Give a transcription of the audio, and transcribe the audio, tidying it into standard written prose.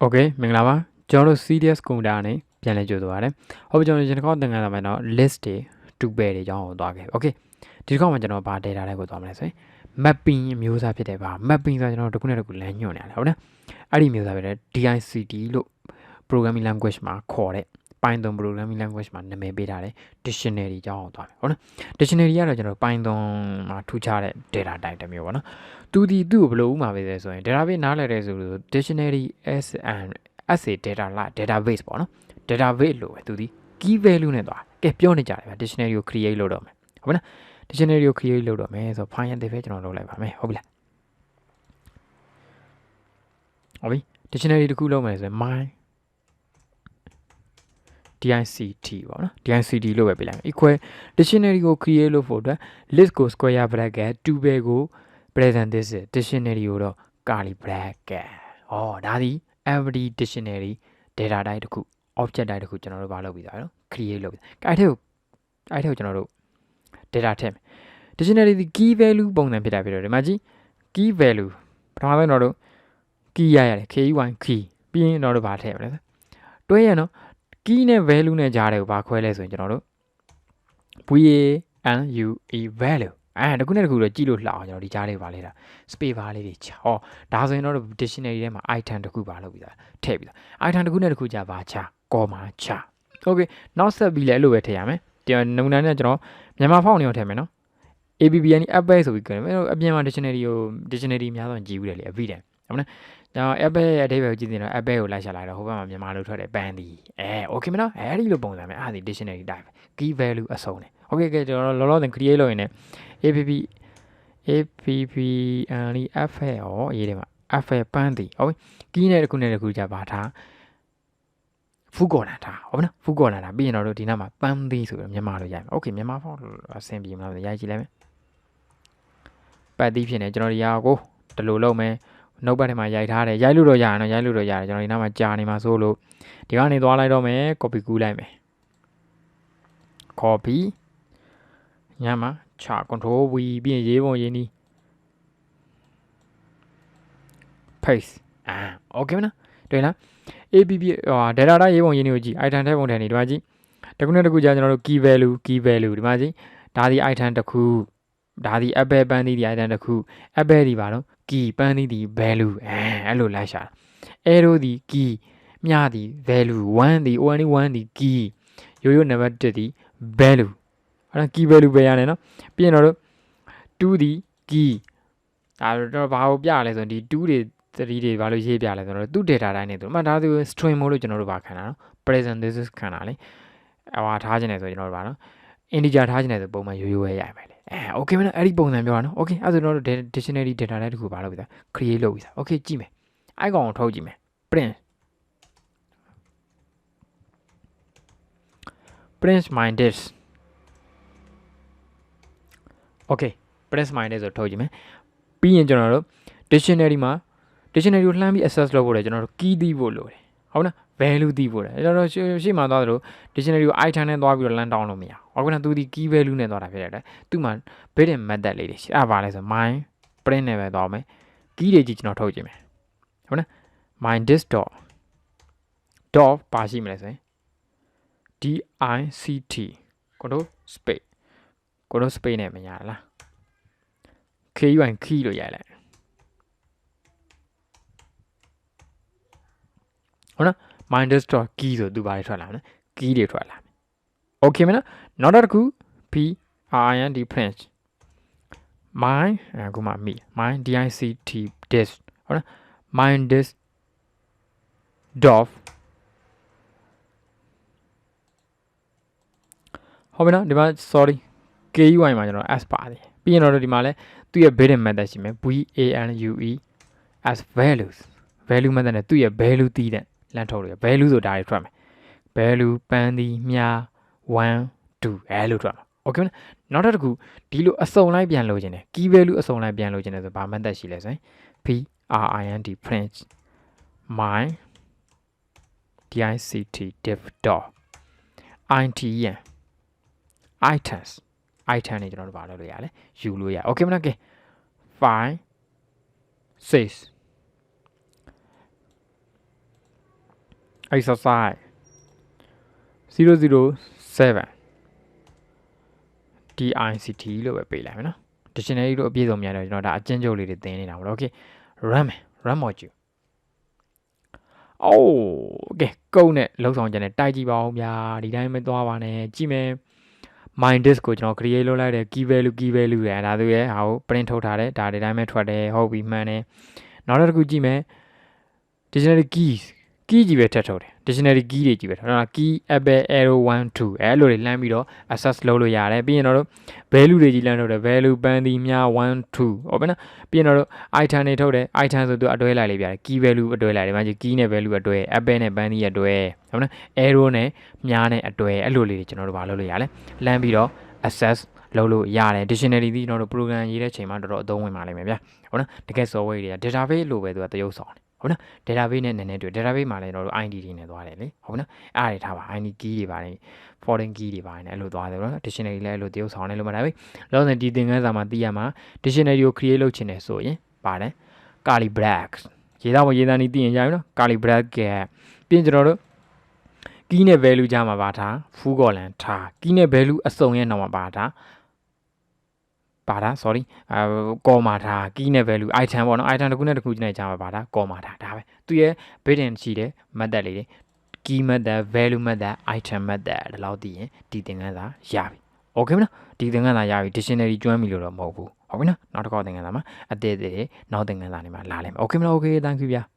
Okay မင်္ဂလာပါကျွန်တော်တို့ serious ကုန်တာနဲ့ပြန်လဲကြိုဆိုပါရစေဟုတ်ပြီကျွန်တော်ဒီတစ်ခေါက်သင်ခန်းစာမှာတော့ list တွေ to pair တွေအကြောင်းကိုသွားခဲ့ okay ဒီတစ်ခေါက်မှာကျွန်တော်ဗာ data တွေကိုသွားမလဲဆိုရင် mapping မျိုးစားဖြစ်တယ်ဗာ mapping ဆိုကျွန်တော်တို့တစ်ခုနဲ့တစ်ခုလမ်းညွှန်နေရတယ်ဟုတ်နော်အဲ့ဒီမျိုးစားဖြစ်တဲ့ dict လို့ programming language မှာခေါ်တဲ့ Python programming language မှာနာမည်ပေးထားတဲ့ dictionary အကြောင်းကိုသွားမယ်ဟုတ်နော် dictionary ကတော့ကျွန်တော် Python မှာထူးခြားတဲ့ data type တစ်မျိုးပေါ့နော်သူ့ကိုဘယ်လိုဥမာပေးလဲဆိုရင် database နားလည်တဲ့ဆိုလို့ dictionary as a data database ပေါ့နော် database လို့ပဲသူဒီ key value နဲ့သွားကဲပြောနေကြတယ်ဗျ dictionary ကို create လုပ်တော့မယ်ဟုတ်မလား dictionary ကို create လုပ်တော့မယ်ဆိုတော့ file အသစ်ပဲကျွန်တော်လုပ်လိုက်ပါမယ်ဟုတ်ပြီလားဟုတ်ပြီ dictionary တစ်ခုလုပ်မယ်ဆိုရင် my dict ပေါ့နော် dict လို့ပဲပေးလိုက်မယ် equal dictionary ကို create လုပ်ဖို့အတွက် list ကို square bracket 2 ပဲကို present this dictionary ကိုတော့ curly bracket ဒါဒီ every dictionary data type တစ်ခု object type တစ်ခုကျွန်တော်တို့ဘာလုပ်ပြီးသားနော် create လုပ်ပြီးအဲ့ထဲကိုကျွန်တော်တို့ data ထည့်မယ် dictionary ဒီ key value ပုံစံဖြစ်တာဖြစ်တော့ဒီမှာကြည့် key value ပထမဆုံးတော့ key ရတယ် key key ပြီးရင်တော့ဘာထည့်မလဲတွဲရနော် key နဲ့ value နဲ့ကြားတွေကိုဘာခွဲလဲဆိုရင်ကျွန်တော်တို့ value တခုနဲ့တခုတော့ကြည့်လို့လှအောင်ကျွန်တော်ဒီကြားလေးပါလေတာ space bar လေးတွေချဒါဆိုရင်တော့ dictionary ထဲမှာ item တစ်ခုပါလို့ပြီးသားထည့်ပြီးသား item တစ်ခုနဲ့တခုကြာပါချ comma ချ okay နောက်ဆက်ပြီးလဲအဲ့လိုပဲထည့်ရမယ်ဒီနမူနာနဲ့ကျွန်တော်မြန်မာဖောက်နေအောင်ထည့်မယ်နော် ABBN apple ဆိုပြီးကြည့်မယ်အပြင်မှာ dictionary များဆုံးကြည့်ဘူးတယ်လေအပြီးတယ်ဟုတ်မလားကျွန်တော် apple ရဲ့အဓိပ္ပာယ်ကိုကြည့်နေတော့ apple ကိုလိုက်ရှာလိုက်တော့ဟိုဘက်မှာမြန်မာလို့ထွက်တယ်ပန်းသည်okay မနော်အဲ့ဒီလိုပုံစံပဲအဲ့ဒီ dictionary type key value အစုံတယ် okay ကဲကျွန်တော်လောလောဆယ် create လုပ်ရင်လည်း app apple ရေးတယ်မှာ apple ပန်းသည်ဟုတ် key နဲ့တစ်ခုနဲ့တစ်ခုကြာပါထားဖူးကော်လာတာဟုတ်မလားဖူးကော်လာတာပြီးရင်တော့ဒီနောက်မှာပန်းသည်ဆိုပြီးမြန်မာလိုရိုက်မယ် okay မြန်မာဖောက်အဆင်ပြေမလားရိုက်ကြည့်လိုက်မယ်ပတ်သည်ဖြစ်နေကျွန်တော်ဒီဟာကိုဒီလိုလုပ်မယ်နောက်ဘက်ထဲမှာရိုက်ထားတယ်ရိုက်လို့တော့ရအောင်ကျွန်တော်ဒီနောက်မှာကြာနေမှာဆိုလို့ဒီကနေသွားလိုက်တော့မယ် copy ကူးလိုက်မယ် copy ညမှာချ control v ပြီးရင်ရေးပုံရေးနီး paste okay မနော်တွေ့လား app data ရေးပုံရေးနီးကိုကြည့် item ထဲပုံထဲနေဒီမှာကြည့်တခုနဲ့တခုကြာကျွန်တော်တို့ key value ဒီမှာကြည့်ဒါဒီ item တစ်ခုဒါဒီ apple ပန်းသီးဒီ item တစ်ခု apple ဒီပါတော့ key ပန်းသီးဒီ value အဲ့လိုလိုက်ရှာ arrow ဒီ key မြဒီ value 1ဒီ only 1ဒီ key ရိုးနံပါတ်1ဒီ value အဲ့ဒါ key value ပဲရတယ်နော်ပြီးရင်တော့2ဒီ key ဒါတော့ဘာကိုပြရလဲဆိုရင်ဒီ2တွေ3တွေဘာလို့ရေးပြလဲဆိုတော့သူ့ data တိုင်းနေသူမှဒါဆို string မို့လို့ကျွန်တော်တို့ဘာခံတာနော် present this is ခံတာလေထားခြင်းနေဆိုကျွန်တော်တို့ဘာနော် integer ထားခြင်းနေဆိုပုံမှန်ရိုးပဲရမယ်လေokay မနော်အဲ့ဒီပုံစံပြောတာနော် okay အဲ့ဆိုတော့ dictionary data တိုင်းတစ်ခုဘာလုပ်ပြီးသား create လုပ်ပြီးသား okay ကြည့်မယ်အဲ့ကောင်ကိုထုတ်ကြည့်မယ် print my this okay print my this ဆိုထုတ်ကြည့်မယ်ပြီးရင်ကျွန်တော်တို့ dictionary မှာ dictionary ကိုလှမ်းပြီး access လုပ်ဖို့လေကျွန်တော်တို့ key သိဖို့လိုတယ်ဟုတ်နော် value သိဖို့လေကျွန်တော်ရှေ့မှာသွားသလို dictionary ကို item နဲ့သွားပြီးတော့လမ်းတောင်းလို့မရဘူးဟုတ်ကဲ့သူဒီ key value နဲ့သွားတာဖြစ်တယ်သူ့မှာ built-in method လေးတွေရှိအဲ့ပါလဲဆို my print နဲ့ပဲသွားမယ် key တွေကြီးကျွန်တော်ထုတ်ကြည့်မယ်ဟုတ်နော် my this dot ပါရှိမလဲဆိုရင် dict control space နဲ့မရလား key လို့ရိုက်လိုက်ဟုတ်နော် minus dot key ဆိုသူဘာတွေထွက်လာမလဲ key တွေထွက်လာမယ် okay မနော်နောက်တစ်ခု print print my အခုမှ my dict this ဟုတ်နော် my this dot ဟုတ်ပြီနော်ဒီမှာ sorry ky မှာကျွန်တော် s ပါတယ်ပြီးရင်တော့ဒီမှာလဲသူ့ရဲ့ built-in method ရှိမယ် value as value method နဲ့သူ့ရဲ့ value တည်တဲ့လမ်းထုတ်လို့ value ဆိုတာတွေထွက်မယ် value ပန်းသည်မြာ1 2အဲ့လိုထွက်မှာ okay နောက်တစ်ခုဒီလိုအစုံလိုက်ပြန်လို့ခြင်းတယ် key value အစုံလိုက်ပြန်လို့ခြင်းတယ်ဆိုဘာ method ရှိလဲဆိုရင် print my dict div dot items တွေကျွန်တော်တို့ဘာလုပ်လို့ရလဲယူလို့ရ okay မလားကဲ 5 6 exercise 007 dict လို့ပဲပေးလိုက်မယ်နော် dictionary လို့အပြည့်စုံများတယ်ကျွန်တော်ဒါအကျဉ်းချုပ်လေးတွေသင်နေတာပေါ့ okay run module โอเคကုန်းနဲ့လောက်ဆောင်ချက်နဲ့တိုက်ကြည့်ပါဦးဗျာဒီတိုင်းမသွားပါနဲ့ကြည့်မယ် mind disk ကိုကျွန်တော် create လုပ်လိုက်တယ် key value ရဒါသူရဲ့ဟာကို print ထုတ်ထားတယ်ဒါဒီတိုင်းပဲထွက်တယ်ဟုတ်ပြီမှန်တယ်နောက်တစ်ခုကြည့်မယ် dictionary key ကြီးပဲထပ်ထုတ်တယ် dictionary key တွေကြီးပဲဟုတ်လား key apple arrow 1 2အဲ့လိုတွေလှမ်းပြီးတော့ access လုပ်လို့ရတယ်ပြီးရင်တော့ value တွေကြီးလှမ်းထုတ်တယ် value ပန်းသီးများ1 2ဟုတ်ပြီနော်ပြီးရင်တော့ item တွေထုတ်တယ် item ဆိုသူအတွဲလိုက်လေးပြတယ် key value အတွဲလိုက်တယ်မှာကြီး key နဲ့ value အတွဲ apple နဲ့ပန်းသီးအတွဲဟုတ်နော် arrow နဲ့မြားနဲ့အတွဲအဲ့လိုလေးတွေကျွန်တော်တို့မလုပ်လို့ရလဲလှမ်းပြီးတော့ access လုပ်လို့ရတယ် dictionary ဒီကျွန်တော်တို့ program ရေးတဲ့ချိန်မှာတော်တော်အသုံးဝင်ပါလိမ့်မယ်ဗျာဟုတ်နော်တကယ် software တွေက database လို့ပဲသူကတရုပ်ဆောင်တယ်ဟုတ်နော် database နဲ့နည်းနည်းတွေ့ database မှာလည်းကျွန်တော်တို့ ID တွေနဲ့သွားတယ်လေဟုတ်နော်အဲ့ဒါတွေထားပါ ID key တွေပါတယ် foreign key တွေပါတယ်အဲ့လိုသွားတယ်နော် dictionary လည်းအဲ့လိုတရုပ်ဆောင်တယ်လို့မှတ်ထားပြီလောဆယ်ဒီသင်ခန်းစာမှာသိရမှာ dictionary ကို create လုပ်ချင်တယ်ဆိုရင်ပါတယ် curly brackets ရေးသားနေသိရင်ရပြီနော် curly bracket ပြီးရင်ကျွန်တော်တို့ key နဲ့ value ကြားမှာပါထား full colon ထား key နဲ့ value အစုံရဲ့နောက်မှာပါထားsorry ကော်မာထား key နဲ့ value item ပေါ့နော် item တစ်ခုနဲ့တစ်ခုနဲ့ကြားမှာပါထားကော်မာထားဒါပဲသူရဲ့ built-in ရှိတယ် method လေးတွေ key method value method item method ဒီလောက်သိရင်ဒီသင်ခန်းစာရပြီ okay မလားဒီသင်ခန်းစာရပြီ dictionary ကျွမ်းပြီလို့တော့မဟုတ်ဘူးဟုတ်ပြီနော်နောက်တစ်ခေါက်သင်ခန်းစာမှာအသေးသေးနောက်သင်ခန်းစာတွေမှာလာလိမ့်မယ် okay မလား okay thank you ဗျာ